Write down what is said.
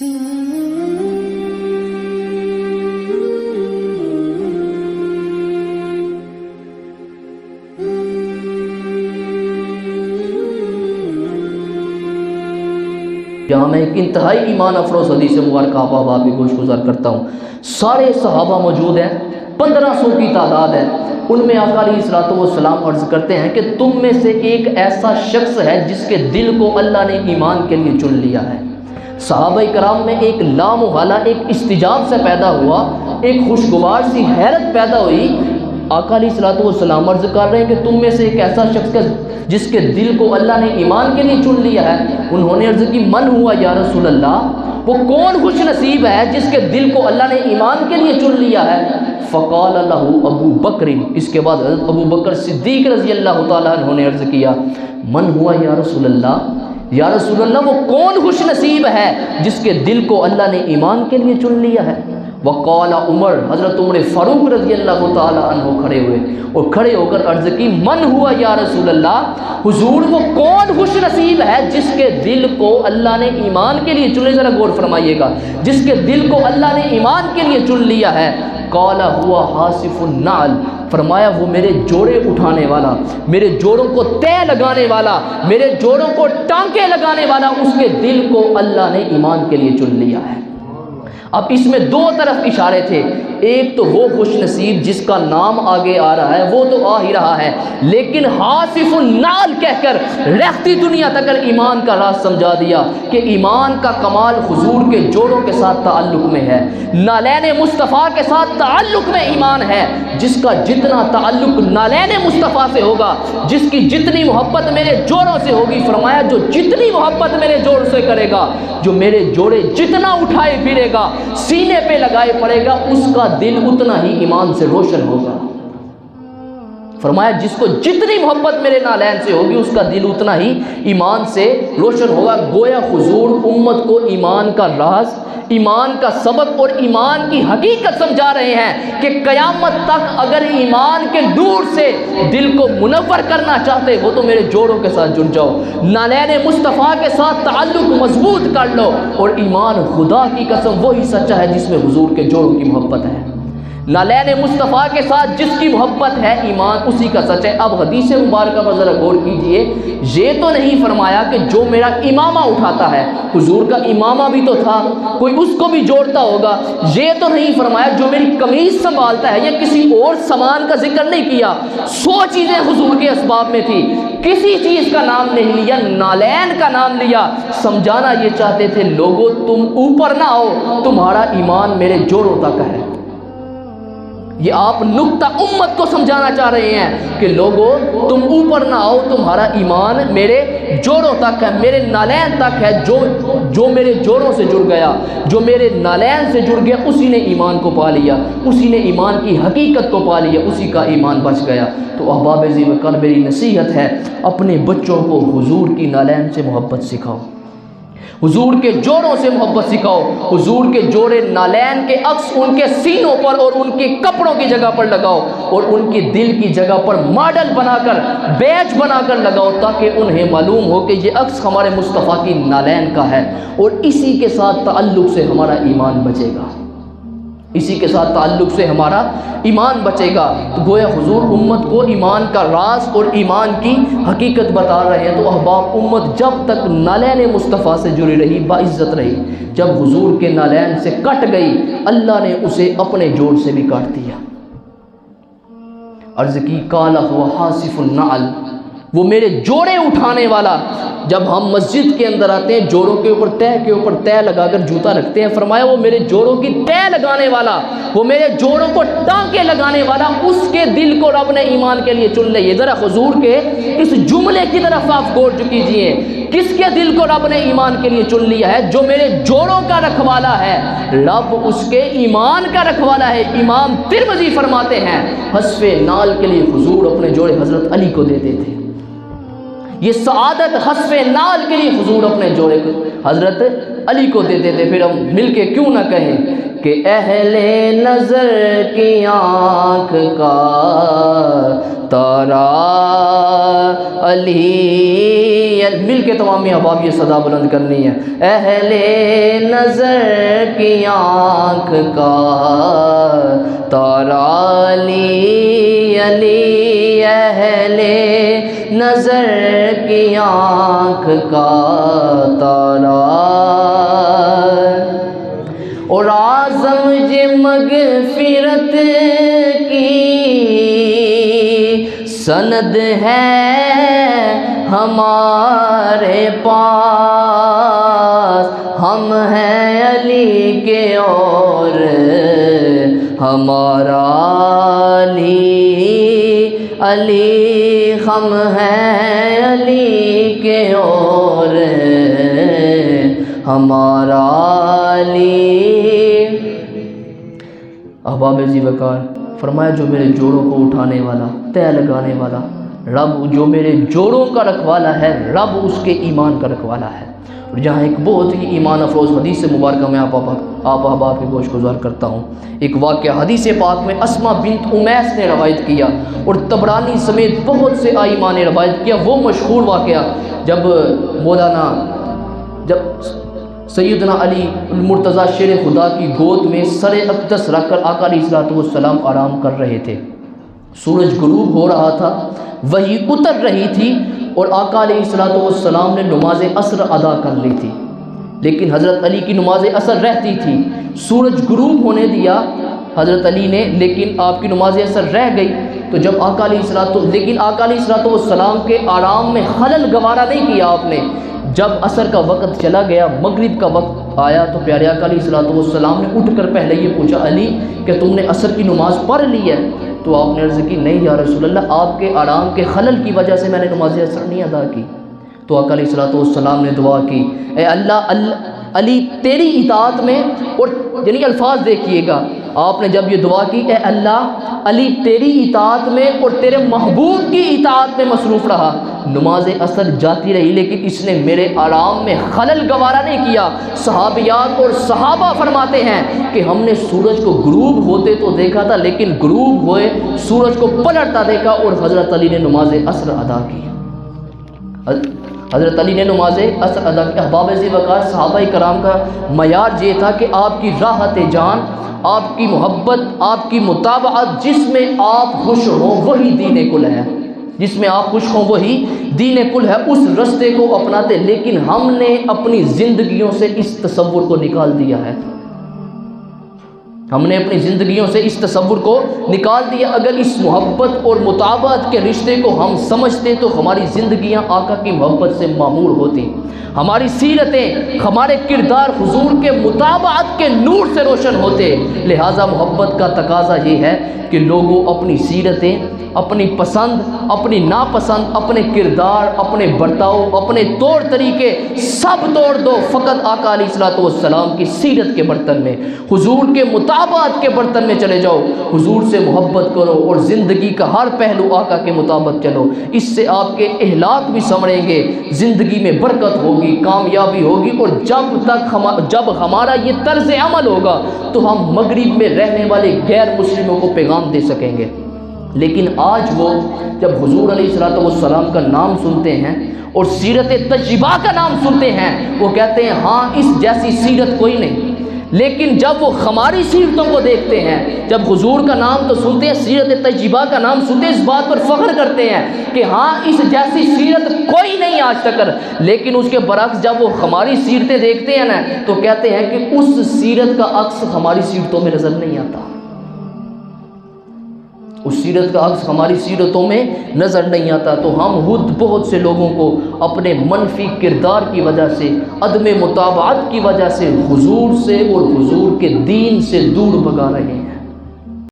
یہاں میں ایک انتہائی ایمان افروز حدیث مبارکہ آپ کی گوش گزار کرتا ہوں۔ سارے صحابہ موجود ہیں، 1500 کی تعداد ہے۔ ان میں آقا علیہ الصلوۃ والسلام عرض کرتے ہیں کہ تم میں سے ایک ایسا شخص ہے جس کے دل کو اللہ نے ایمان کے لیے چن لیا ہے۔ صحابہ کرام میں ایک لامحالہ ایک استجاب سے پیدا ہوا، ایک خوشگوار سی حیرت پیدا ہوئی۔ آقا علیہ الصلوۃ والسلام عرض کر رہے ہیں کہ تم میں سے ایک ایسا شخص جس کے دل کو اللہ نے ایمان کے لیے چن لیا ہے۔ انہوں نے عرض کی من ہوا یا رسول اللہ، وہ کون خوش نصیب ہے جس کے دل کو اللہ نے ایمان کے لیے چن لیا ہے؟ فقال له ابو بکر، اس کے بعد حضرت ابو بکر صدیق رضی اللہ تعالیٰ عنہ نے عرض کیا من ہوا یا رسول اللہ، یا رسول اللہ وہ کون خوش نصیب ہے جس کے دل کو اللہ نے ایمان کے لیے چن لیا ہے؟ وقال عمر، حضرت عمر فاروق رضی اللہ تعالیٰ عنہ کھڑے ہوئے اور کھڑے ہو کر عرض کی من ہوا یا رسول اللہ، حضور وہ کون خوش نصیب ہے جس کے دل کو اللہ نے ایمان کے لیے چن لیا؟ ذرا غور فرمائیے گا، جس کے دل کو اللہ نے ایمان کے لیے چن لیا ہے۔ قال ہوا حاصف النعل، فرمایا وہ میرے جوڑے اٹھانے والا، میرے جوڑوں کو طے لگانے والا، میرے جوڑوں کو ٹانکے لگانے والا، اس کے دل کو اللہ نے ایمان کے لیے چن لیا ہے۔ اب اس میں دو طرف اشارے تھے، ایک تو وہ خوش نصیب جس کا نام آگے آ رہا ہے وہ تو آ ہی رہا ہے، لیکن حاصف النعل کہہ کر رہتی دنیا تک ایمان کا راز سمجھا دیا کہ ایمان کا کمال حضور کے جوڑوں کے ساتھ تعلق میں ہے، نالین مصطفیٰ کے ساتھ تعلق میں ایمان ہے۔ جس کا جتنا تعلق نالین مصطفیٰ سے ہوگا، جس کی جتنی محبت میرے جوڑوں سے ہوگی، فرمایا جو جتنی محبت میرے جوڑ سے کرے گا، جو میرے جوڑے جتنا اٹھائے پھرے گا، سینے پہ لگائے پڑے گا، اس کا دل اتنا ہی ایمان سے روشن ہوگا۔ فرمایا جس کو جتنی محبت میرے نالین سے ہوگی اس کا دل اتنا ہی ایمان سے روشن ہوگا۔ گویا حضور امت کو ایمان کا راز، ایمان کا سبق اور ایمان کی حقیقت سمجھا رہے ہیں کہ قیامت تک اگر ایمان کے نور سے دل کو منور کرنا چاہتے ہو تو میرے جوڑوں کے ساتھ جڑ جاؤ، نالین مصطفیٰ کے ساتھ تعلق مضبوط کر لو، اور ایمان خدا کی قسم وہی سچا ہے جس میں حضور کے جوڑوں کی محبت ہے۔ نالین مصطفیٰ کے ساتھ جس کی محبت ہے ایمان اسی کا سچ ہے۔ اب حدیث مبارکہ پر ذرا غور کیجئے، یہ تو نہیں فرمایا کہ جو میرا امامہ اٹھاتا ہے، حضور کا امامہ بھی تو تھا، کوئی اس کو بھی جوڑتا ہوگا، یہ تو نہیں فرمایا جو میری قمیض سنبھالتا ہے، یا کسی اور سامان کا ذکر نہیں کیا۔ 100 چیزیں حضور کے اسباب میں تھی، کسی چیز کا نام نہیں لیا، نالین کا نام لیا۔ سمجھانا یہ چاہتے تھے لوگوں تم اوپر نہ آؤ، تمہارا ایمان میرے جوڑوں تک ہے۔ یہ آپ نقطہ امت کو سمجھانا چاہ رہے ہیں کہ لوگوں تم اوپر نہ آؤ، تمہارا ایمان میرے جوڑوں تک ہے، میرے نالین تک ہے۔ جو میرے جوڑوں سے جڑ گیا، جو میرے نالین سے جڑ گیا، اسی نے ایمان کو پا لیا، اسی نے ایمان کی حقیقت کو پا لیا، اسی کا ایمان بچ گیا۔ تو احباب ذی وقار میری نصیحت ہے، اپنے بچوں کو حضور کی نالین سے محبت سکھاؤ، حضور کے جوڑوں سے محبت سکھاؤ۔ حضور کے جوڑے نالین کے عکس ان کے سینوں پر اور ان کے کپڑوں کی جگہ پر لگاؤ، اور ان کی دل کی جگہ پر ماڈل بنا کر، بیج بنا کر لگاؤ، تاکہ انہیں معلوم ہو کہ یہ عکس ہمارے مصطفیٰ کی نالین کا ہے، اور اسی کے ساتھ تعلق سے ہمارا ایمان بچے گا، اسی کے ساتھ تعلق سے ہمارا ایمان بچے گا۔ تو گویا حضور امت کو ایمان کا راز اور ایمان کی حقیقت بتا رہے ہیں۔ تو احباب امت جب تک نالین مصطفیٰ سے جڑی رہی باعزت رہی، جب حضور کے نالین سے کٹ گئی اللہ نے اسے اپنے جوڑ سے بھی کاٹ دیا۔ عرض کی قال هو حاصف النعل، وہ میرے جوڑے اٹھانے والا۔ جب ہم مسجد کے اندر آتے ہیں جوڑوں کے اوپر طے لگا کر جوتا رکھتے ہیں، فرمایا وہ میرے جوڑوں کی طے لگانے والا، وہ میرے جوڑوں کو ٹانکے لگانے والا، اس کے دل کو رب نے ایمان کے لیے چن لیا۔ ذرا حضور کے اس جملے کی طرف آپ غور کیجیے، کس کے دل کو رب نے ایمان کے لیے چن لیا ہے؟ جو میرے جوڑوں کا رکھوالا ہے، رب اس کے ایمان کا رکھوالا ہے۔ امام ترمذی فرماتے ہیں حذف نال کے لیے حضور اپنے جوڑے حضرت علی کو دیتے تھے۔ یہ سعادت حذف نال کے لیے حضور اپنے جوڑے کو حضرت علی کو دیتے تھے۔ پھر ہم مل کے کیوں نہ کہیں کہ اہل نظر کی آنکھ کا تارا علی، مل کے تمام احباب یہ صدا بلند کرنی ہے، اہل نظر کی آنکھ کا تارا علی علی، اہل نظر کی آنکھ کا تارا، اور اعظم مغفرت کی سند ہے ہمارے پاس، ہم ہیں علی کے اور ہمارا علی، علی ہم ہیں علی کے اور ہمارا علی۔ احباب ذی وقار فرمایا جو میرے جوڑوں کو اٹھانے والا، طے لگانے والا رب، جو میرے جوڑوں کا رکھوالا ہے رب اس کے ایمان کا رکھوالا ہے۔ اور جہاں ایک بہت ہی ایمان افروز حدیث مبارکہ میں آپ احباب کے گوش گزار کرتا ہوں، ایک واقعہ حدیث پاک میں اسما بنت امیس نے روایت کیا اور طبرانی سمیت بہت سے ائمہ نے روایت کیا۔ وہ مشہور واقعہ جب سیدنا علی المرتضیٰ شیر خدا کی گود میں سر اقدس رکھ کر آقا علیہ الصلوۃ والسلام آرام کر رہے تھے، سورج غروب ہو رہا تھا، وحی اتر رہی تھی اور آقا علیہ الصلوۃ والسلام نے نماز عصر ادا کر لی تھی، لیکن حضرت علی کی نماز عصر رہتی تھی۔ سورج غروب ہونے دیا حضرت علی نے، لیکن آپ کی نماز عصر رہ گئی۔ تو جب آقا علیہ الصلوۃ والسلام کے آرام میں خلل گوارا نہیں کیا آپ نے، جب عصر کا وقت چلا گیا، مغرب کا وقت آیا، تو پیارے آقا علیہ الصلوۃ والسلام نے اٹھ کر پہلے یہ پوچھا، علی کہ تم نے عصر کی نماز پڑھ لی ہے؟ تو آپ نے عرض کی نہیں یا رسول اللہ، آپ کے آرام کے خلل کی وجہ سے میں نے نماز عصر نہیں ادا کی۔ تو آقا علیہ الصلوۃ والسلام نے دعا کی، اے اللہ علی تیری اطاعت میں، اور یعنی الفاظ دیکھیے گا، آپ نے جب یہ دعا کی اے اللہ علی تیری اطاعت میں اور تیرے محبوب کی اطاعت میں مصروف رہا، نماز عصر جاتی رہی لیکن اس نے میرے آرام میں خلل گوارا نہیں کیا۔ صحابیات اور صحابہ فرماتے ہیں کہ ہم نے سورج کو غروب ہوتے تو دیکھا تھا، لیکن غروب ہوئے سورج کو پلٹتا دیکھا، اور حضرت علی نے نماز عصر ادا کی۔ حضرت علی نے نماز عصر ادا کی۔ احباب ذی وقار صحابہ کرام کا معیار یہ تھا کہ آپ کی راحت جان، آپ کی محبت، آپ کی متابعت، جس میں آپ خوش ہوں وہی دین کل ہے، جس میں آپ خوش ہوں وہی دین کل ہے، اس رستے کو اپناتے۔ لیکن ہم نے اپنی زندگیوں سے اس تصور کو نکال دیا ہے، ہم نے اپنی زندگیوں سے اس تصور کو نکال دیا۔ اگر اس محبت اور مطابعت کے رشتے کو ہم سمجھتے تو ہماری زندگیاں آقا کی محبت سے معمور ہوتی، ہماری سیرتیں، ہمارے کردار حضور کے مطابعت کے نور سے روشن ہوتے۔ لہٰذا محبت کا تقاضا یہ ہے کہ لوگوں اپنی سیرتیں، اپنی پسند، اپنی ناپسند، اپنے کردار، اپنے برتاؤ، اپنے طور طریقے سب توڑ دو، فقط آقا علیہ الصلوۃ والسلام کی سیرت کے برتن میں، حضور کے مطابعت کے برتن میں چلے جاؤ، حضور سے محبت کرو اور زندگی کا ہر پہلو آقا کے مطابق چلو۔ اس سے آپ کے اخلاق بھی سنوریں گے، زندگی میں برکت ہوگی، کامیابی ہوگی، اور جب ہمارا یہ طرز عمل ہوگا تو ہم مغرب میں رہنے والے غیر مسلموں کو پیغام دے سکیں گے۔ لیکن آج وہ جب حضور علیہ الصلوۃ والسلام کا نام سنتے ہیں اور سیرت طیبہ کا نام سنتے ہیں، وہ کہتے ہیں ہاں اس جیسی سیرت کوئی نہیں۔ لیکن جب وہ ہماری سیرتوں کو دیکھتے ہیں، جب حضور کا نام تو سنتے ہیں، سیرت طیبہ کا نام سنتے ہیں، اس بات پر فخر کرتے ہیں کہ ہاں اس جیسی سیرت کوئی نہیں آج تک۔ لیکن اس کے برعکس جب وہ ہماری سیرتیں دیکھتے ہیں نا تو کہتے ہیں کہ اس سیرت کا عکس ہماری سیرتوں میں نظر نہیں آتا، اس سیرت کا عکس ہماری سیرتوں میں نظر نہیں آتا۔ تو ہم خود بہت سے لوگوں کو اپنے منفی کردار کی وجہ سے، عدم مطابعت کی وجہ سے حضور سے اور حضور کے دین سے دور بھگا رہے ہیں۔